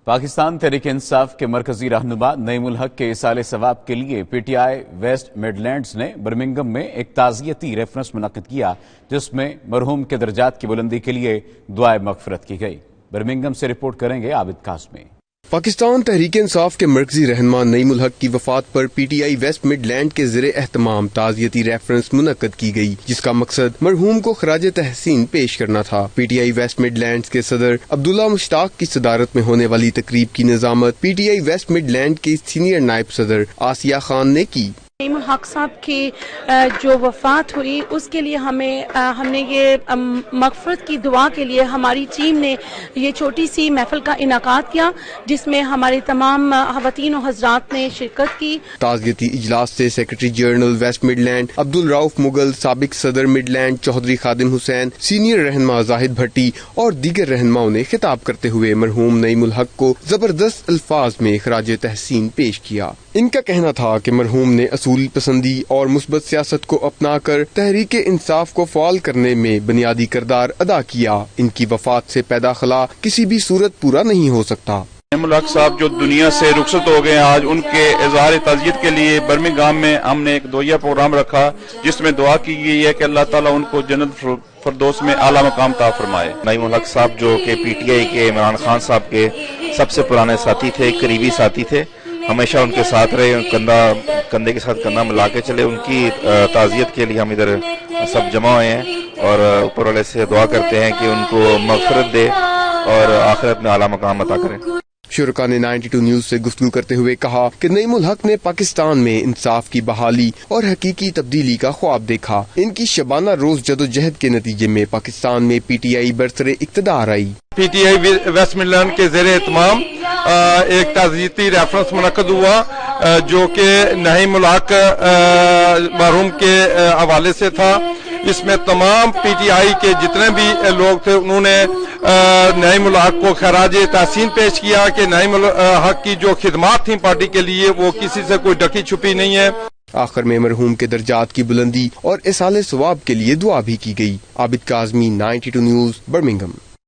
پاکستان تحریک انصاف کے مرکزی رہنما نعیم الحق کے ایصال ثواب کے لیے پی ٹی آئی ویسٹ مڈ لینڈز نے برمنگھم میں ایک تعزیتی ریفرنس منعقد کیا، جس میں مرحوم کے درجات کی بلندی کے لیے دعائے مغفرت کی گئی۔ برمنگھم سے رپورٹ کریں گے عابد قاسمی۔ پاکستان تحریک انصاف کے مرکزی رہنما نعیم الحق کی وفات پر P T I waste mid land کے زیر اہتمام تعزیتی ریفرنس منعقد کی گئی، جس کا مقصد مرحوم کو خراج تحسین پیش کرنا تھا۔ PTI T I waste mid land کے صدر عبداللہ مشتاق کی صدارت میں ہونے والی تقریب کی نظامت P T I waste mid land کی سینئر نائب صدر آسیہ خان نے کی۔ نعیم الحق صاحب کی جو وفات ہوئی اس کے لیے ہم نے یہ مغفرت کی دعا کے لیے ہماری ٹیم نے یہ چھوٹی سی محفل کا انعقاد کیا، جس میں ہمارے تمام خواتین و حضرات نے شرکت کی۔ تعزیتی اجلاس سے secretary general West mid land Abdul Rauf Mughal, سابق صدر Midland Chaudhry Khadim Hussain, senior رہنما زاہد بھٹی اور دیگر رہنماؤں نے خطاب کرتے ہوئے مرحوم نعیم الحق کو زبردست الفاظ میں خراج تحسین پیش کیا۔ ان کا کہنا تھا کہ مرحوم نے اصول پسندی اور مثبت سیاست کو اپنا کر تحریک انصاف کو فعال کرنے میں بنیادی کردار ادا کیا۔ ان کی وفات سے پیدا خلا کسی بھی صورت پورا نہیں ہو سکتا۔ نعیم الحق صاحب جو دنیا سے رخصت ہو گئے، آج ان کے اظہار تعزیت کے لیے برمنگھم میں ہم نے ایک دعائیہ پروگرام رکھا، جس میں دعا کی گئی ہے کہ اللہ تعالیٰ ان کو جنت فردوس میں اعلیٰ مقام عطا فرمائے۔ نعیم الحق صاحب جو کہ پی ٹی آئی کے عمران خان صاحب کے سب سے پرانے ساتھی تھے، قریبی ساتھی تھے، ہمیشہ ان کے ساتھ رہے، کندھے کے ساتھ کندھا ملا کے چلے۔ ان کی تعزیت کے لیے ہم ادھر سب جمع ہوئے ہیں اور اوپر والے سے دعا کرتے ہیں کہ ان کو مغفرت دے اور آخرت میں اعلیٰ مقام عطا کرے۔ شرکا نے 92 نیوز سے گفتگو کرتے ہوئے کہا کہ نعیم الحق نے پاکستان میں انصاف کی بحالی اور حقیقی تبدیلی کا خواب دیکھا۔ ان کی شبانہ روز جدوجہد کے نتیجے میں پاکستان میں پی ٹی آئی برسر اقتدار آئی۔ P T I waste mid land کے زیر اہتمام ایک تعزیتی ریفرنس منعقد ہوا، جو کہ نعیم الحق مرحوم کے حوالے سے تھا۔ اس میں تمام پی ٹی آئی کے جتنے بھی لوگ تھے، انہوں نے نعیم الحق کو خراج تحسین پیش کیا کہ نعیم الحق کی جو خدمات تھیں پارٹی کے لیے وہ کسی سے کوئی ڈکی چھپی نہیں ہے۔ آخر میں مرحوم کے درجات کی بلندی اور ایصال ثواب کے لیے دعا بھی کی گئی۔ عابد قاسمی، 92 نیوز، برمنگھم۔